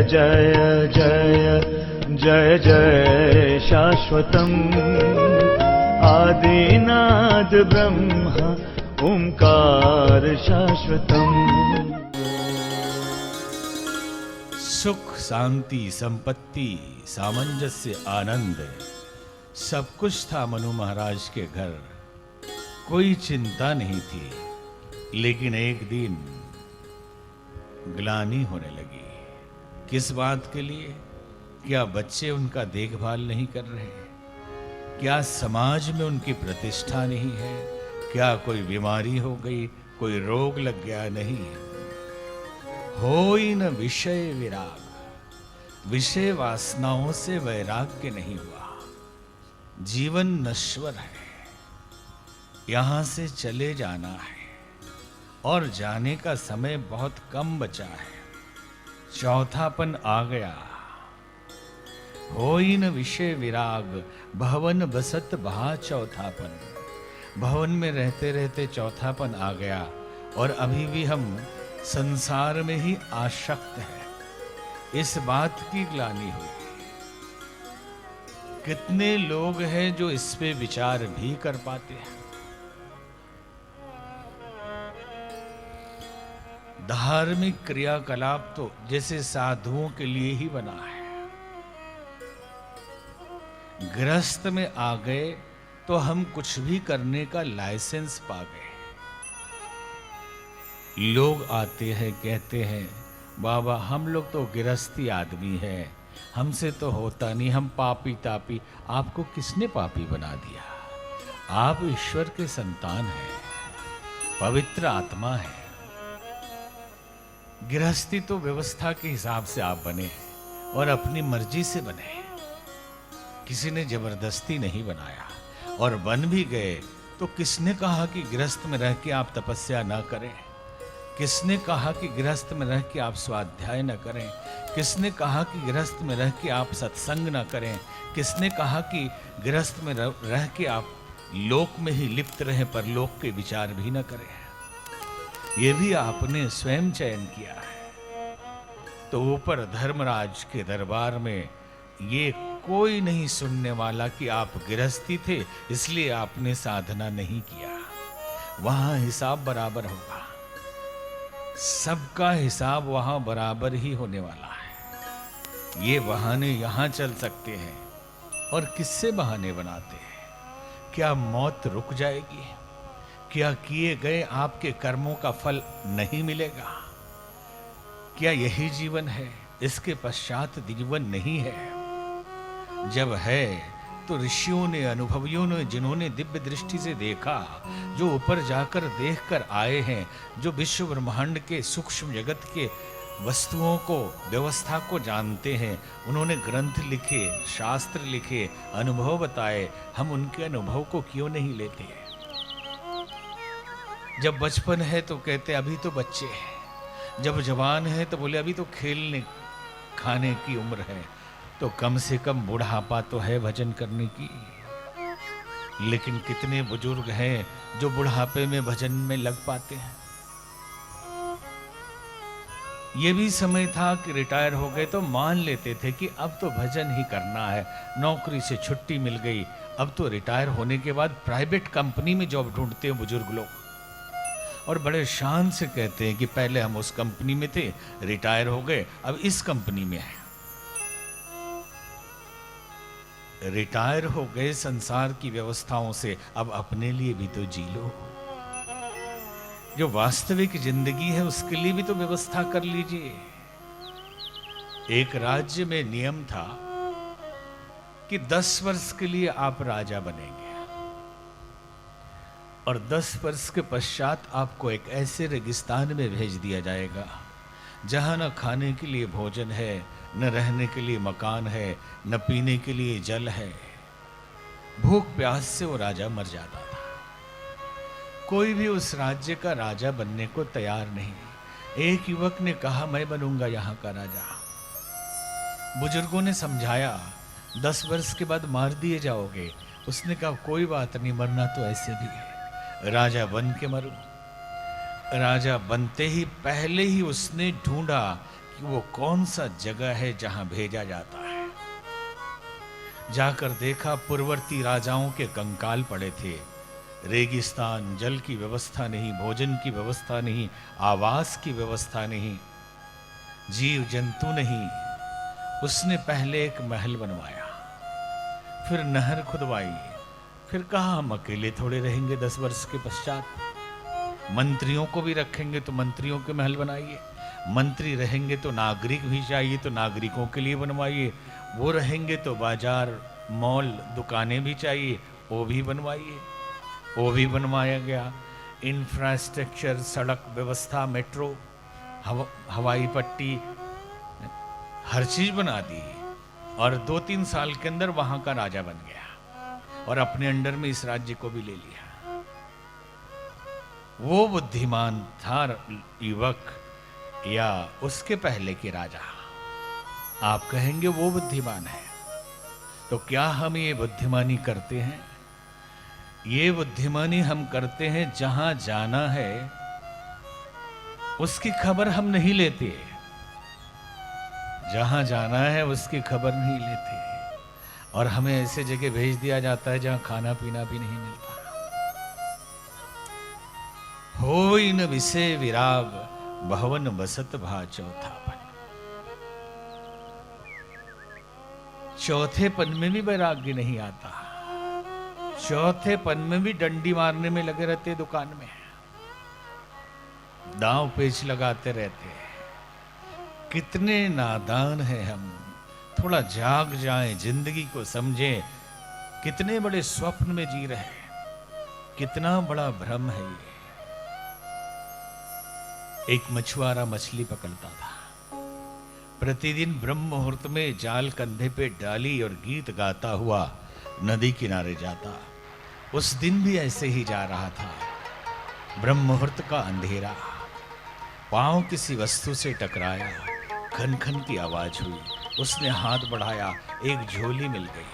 जय जय जय जय शाश्वतम् आदिनाद ब्रह्म ओंकार शाश्वतम्। सुख शांति संपत्ति सामंजस्य आनंद सब कुछ था मनु महाराज के घर, कोई चिंता नहीं थी। लेकिन एक दिन ग्लानि होने लगी। किस बात के लिए? क्या बच्चे उनका देखभाल नहीं कर रहे? क्या समाज में उनकी प्रतिष्ठा नहीं है? क्या कोई बीमारी हो गई, कोई रोग लग गया? नहीं। होई न विषय विराग, विषय वासनाओं से वैराग्य नहीं हुआ। जीवन नश्वर है, यहां से चले जाना है और जाने का समय बहुत कम बचा है। चौथापन आ गया। होई न विषय विराग, भवन बसत बहा चौथापन। भवन में रहते रहते चौथापन आ गया और अभी भी हम संसार में ही आसक्त है। इस बात की ग्लानि हुई। कितने लोग हैं जो इस पे विचार भी कर पाते हैं? धार्मिक क्रियाकलाप तो जैसे साधुओं के लिए ही बना है। गृहस्थ में आ गए तो हम कुछ भी करने का लाइसेंस पा गए। लोग आते हैं, कहते हैं बाबा हम लोग तो गृहस्थी आदमी हैं, हमसे तो होता नहीं, हम पापी तापी। आपको किसने पापी बना दिया? आप ईश्वर के संतान हैं, पवित्र आत्मा है। गृहस्थी तो व्यवस्था के हिसाब से आप बने और अपनी मर्जी से बने, किसी ने जबरदस्ती नहीं बनाया। और बन भी गए तो किसने कहा कि गृहस्थ में रह के आप तपस्या ना करें? किसने कहा कि गृहस्थ में रह के आप स्वाध्याय न करें? किसने कहा कि गृहस्थ में रह के आप सत्संग न करें? किसने कहा कि गृहस्थ में रह के आप लोक में ही लिप्त रहें, पर लोक के विचार भी न करें? ये भी आपने स्वयं चयन किया है। तो ऊपर धर्मराज के दरबार में ये कोई नहीं सुनने वाला कि आप गृहस्थी थे इसलिए आपने साधना नहीं किया। वहां हिसाब बराबर होगा, सबका हिसाब वहां बराबर ही होने वाला है। ये बहाने यहां चल सकते हैं और किससे बहाने बनाते हैं? क्या मौत रुक जाएगी? क्या किए गए आपके कर्मों का फल नहीं मिलेगा? क्या यही जीवन है? इसके पश्चात जीवन नहीं है? जब है तो ऋषियों ने, अनुभवियों ने, जिन्होंने दिव्य दृष्टि से देखा, जो ऊपर जाकर देखकर आए हैं, जो विश्व ब्रह्मांड के सूक्ष्म जगत के वस्तुओं को, व्यवस्था को जानते हैं, उन्होंने ग्रंथ लिखे, शास्त्र लिखे, अनुभव बताए। हम उनके अनुभव को क्यों नहीं लेते हैं? जब बचपन है तो कहते अभी तो बच्चे हैं, जब जवान है तो बोले अभी तो खेलने खाने की उम्र है। तो कम से कम बुढ़ापा तो है भजन करने की। लेकिन कितने बुजुर्ग हैं जो बुढ़ापे में भजन में लग पाते हैं? ये भी समय था कि रिटायर हो गए तो मान लेते थे कि अब तो भजन ही करना है, नौकरी से छुट्टी मिल गई, अब तो रिटायर होने के बाद प्राइवेट कंपनी में जॉब ढूंढते हैं बुजुर्ग लोग। और बड़े शान से कहते हैं कि पहले हम उस कंपनी में थे, रिटायर हो गए, अब इस कंपनी में है। रिटायर हो गए संसार की व्यवस्थाओं से, अब अपने लिए भी तो जी लो। जो वास्तविक जिंदगी है उसके लिए भी तो व्यवस्था कर लीजिए। एक राज्य में नियम था कि 10 वर्ष के लिए आप राजा बनेंगे और 10 वर्ष के पश्चात आपको एक ऐसे रेगिस्तान में भेज दिया जाएगा जहां न खाने के लिए भोजन है, न रहने के लिए मकान है, न पीने के लिए जल है। भूख प्यास से वो राजा मर जाता था। कोई भी उस राज्य का राजा बनने को तैयार नहीं। एक युवक ने कहा मैं बनूंगा यहाँ का राजा। बुजुर्गों ने समझाया 10 वर्ष के बाद मार दिए जाओगे। उसने कहा कोई बात नहीं, मरना तो ऐसे भी है, राजा बन के मरूं। राजा बनते ही पहले ही उसने ढूंढा कि वो कौन सा जगह है जहां भेजा जाता है। जाकर देखा, पूर्ववर्ती राजाओं के कंकाल पड़े थे। रेगिस्तान, जल की व्यवस्था नहीं, भोजन की व्यवस्था नहीं, आवास की व्यवस्था नहीं, जीव जंतु नहीं। उसने पहले एक महल बनवाया, फिर नहर खुदवाई, फिर कहा हम अकेले थोड़े रहेंगे 10 वर्ष के पश्चात। मंत्रियों को भी रखेंगे तो मंत्रियों के महल बनाइए, मंत्री रहेंगे तो नागरिक भी चाहिए तो नागरिकों के लिए बनवाइए, वो रहेंगे तो बाजार, मॉल, दुकानें भी चाहिए, वो भी बनवाइए। वो भी बनवाया गया। इंफ्रास्ट्रक्चर, सड़क व्यवस्था, मेट्रो, हवाई पट्टी, हर चीज बना दी। और 2-3 साल के अंदर वहां का राजा बन गया और अपने अंडर में इस राज्य को भी ले लिया। वो बुद्धिमान था युवक या उसके पहले के राजा? आप कहेंगे वो बुद्धिमान है। तो क्या हम ये बुद्धिमानी करते हैं? ये बुद्धिमानी हम करते हैं जहां जाना है उसकी खबर हम नहीं लेते, जहां जाना है उसकी खबर नहीं लेते, और हमें ऐसे जगह भेज दिया जाता है जहां खाना पीना भी नहीं मिलता। होई न विषय विराग, भवन बसत भा चौथापन। चौथेपन में भी वैराग्य नहीं आता, चौथेपन में भी डंडी मारने में लगे रहते, दुकान में दांव पेच लगाते रहते। कितने नादान हैं हम। थोड़ा जाग जाएं, जिंदगी को समझें। कितने बड़े स्वप्न में जी रहे हैं, कितना बड़ा भ्रम है ये। एक मछुआरा मछली पकड़ता था, प्रतिदिन ब्रह्म मुहूर्त में जाल कंधे पे डाली और गीत गाता हुआ नदी किनारे जाता। उस दिन भी ऐसे ही जा रहा था। ब्रह्म मुहूर्त का अंधेरा, पांव किसी वस्तु से टकराया, खन खन की आवाज हुई। उसने हाथ बढ़ाया, एक झोली मिल गई।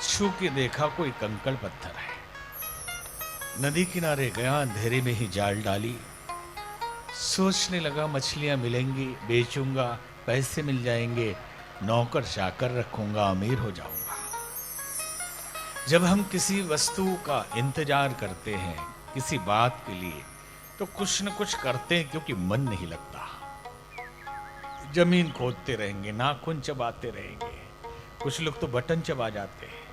छू के देखा कोई कंकड़ पत्थर है। नदी किनारे गया, अंधेरे में ही जाल डाली। सोचने लगा मछलियां मिलेंगी, बेचूंगा, पैसे मिल जाएंगे, नौकर चाकर रखूंगा, अमीर हो जाऊंगा। जब हम किसी वस्तु का इंतजार करते हैं किसी बात के लिए, तो कुछ न कुछ करते हैं क्योंकि मन नहीं लगता। जमीन खोदते रहेंगे, नाखून चबाते रहेंगे, कुछ लोग तो बटन चबा जाते हैं,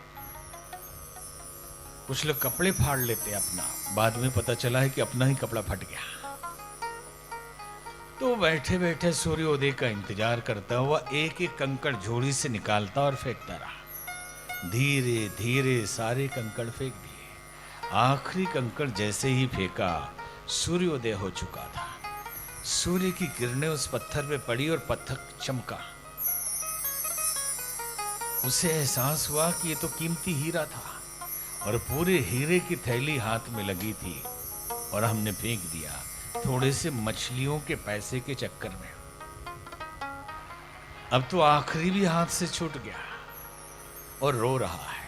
कुछ लोग कपड़े फाड़ लेते हैं अपना, बाद में पता चला है कि अपना ही कपड़ा फट गया। तो बैठे बैठे सूर्योदय का इंतजार करता हुआ एक एक कंकड़ झोली से निकालता और फेंकता रहा। धीरे धीरे सारे कंकड़ फेंक दिए। आखिरी कंकड़ जैसे ही फेंका, सूर्योदय हो चुका था। सूर्य की किरणें उस पत्थर पे पड़ी और पत्थर चमका। उसे एहसास हुआ कि ये तो कीमती हीरा था और पूरे हीरे की थैली हाथ में लगी थी और हमने फेंक दिया थोड़े से मछलियों के पैसे के चक्कर में। अब तो आखिरी भी हाथ से छूट गया और रो रहा है।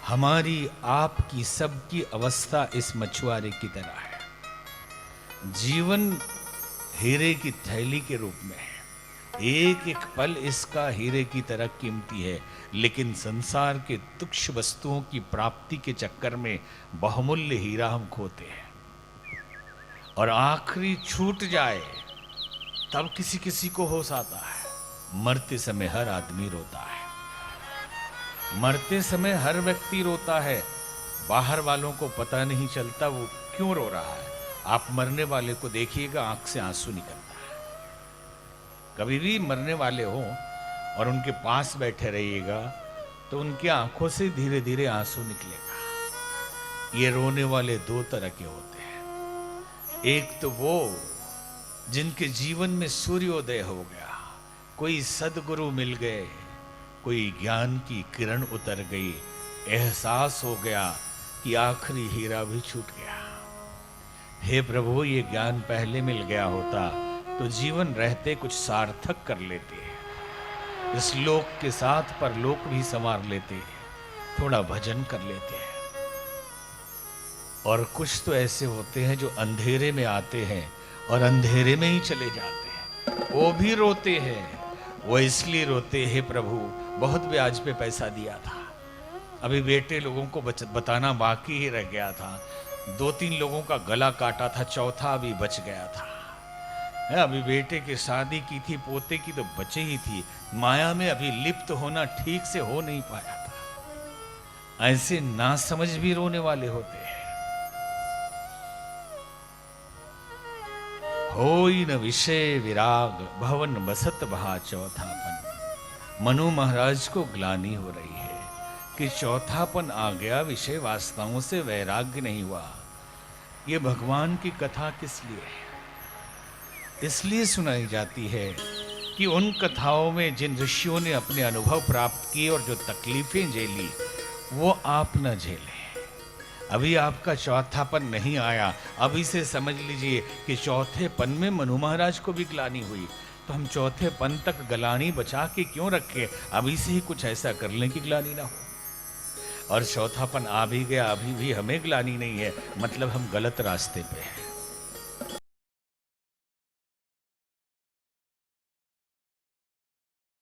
हमारी, आपकी, सबकी अवस्था इस मछुआरे की तरह है। जीवन हीरे की थैली के रूप में है। एक एक पल इसका हीरे की तरह कीमती है, लेकिन संसार के तुच्छ वस्तुओं की प्राप्ति के चक्कर में बहुमूल्य हीरा हम खोते हैं। और आखिरी छूट जाए तब किसी किसी को होश आता है। मरते समय हर आदमी रोता है, मरते समय हर व्यक्ति रोता है। बाहर वालों को पता नहीं चलता वो क्यों रो रहा है। आप मरने वाले को देखिएगा, आंख से आंसू निकलता है। कभी भी मरने वाले हो और उनके पास बैठे रहिएगा तो उनकी आंखों से धीरे धीरे आंसू निकलेगा। ये रोने वाले दो तरह के होते हैं। एक तो वो जिनके जीवन में सूर्योदय हो गया, कोई सद्गुरु मिल गए, कोई ज्ञान की किरण उतर गई, एहसास हो गया कि आखिरी हीरा भी छूट गया। हे प्रभु, ये ज्ञान पहले मिल गया होता तो जीवन रहते कुछ सार्थक कर लेते, इस लोक के साथ परलोक भी संवार लेते, थोड़ा भजन कर लेते हैं। और कुछ तो ऐसे होते हैं जो अंधेरे में आते हैं और अंधेरे में ही चले जाते हैं। वो भी रोते हैं। वो इसलिए रोते हैं प्रभु, बहुत ब्याज पे पैसा दिया था, अभी बेटे लोगों को बताना बाकी ही रह गया था, 2-3 लोगों का गला काटा था, चौथा अभी बच गया था। अभी बेटे की शादी की थी, पोते की तो बचे ही थी, माया में अभी लिप्त होना ठीक से हो नहीं पाया था। ऐसे ना समझ भी रोने वाले होते हैं। होई न विषय विराग, भवन बसत बहा चौथापन। मनु महाराज को ग्लानि हो रही है कि चौथापन आ गया, विषय वासनाओं से वैराग्य नहीं हुआ। ये भगवान की कथा किस लिए है? इसलिए सुनाई जाती है कि उन कथाओं में जिन ऋषियों ने अपने अनुभव प्राप्त किए और जो तकलीफें झेली, वो आप न झेलें। अभी आपका चौथापन नहीं आया, अभी से समझ लीजिए कि चौथे पन में मनु महाराज को भी ग्लानि हुई, तो हम चौथे पन तक ग्लानि बचा के क्यों रखें? अभी से ही कुछ ऐसा कर लें कि ग्लानि ना हो। और चौथापन आ भी गया, अभी भी हमें ग्लानि नहीं है, मतलब हम गलत रास्ते पे हैं।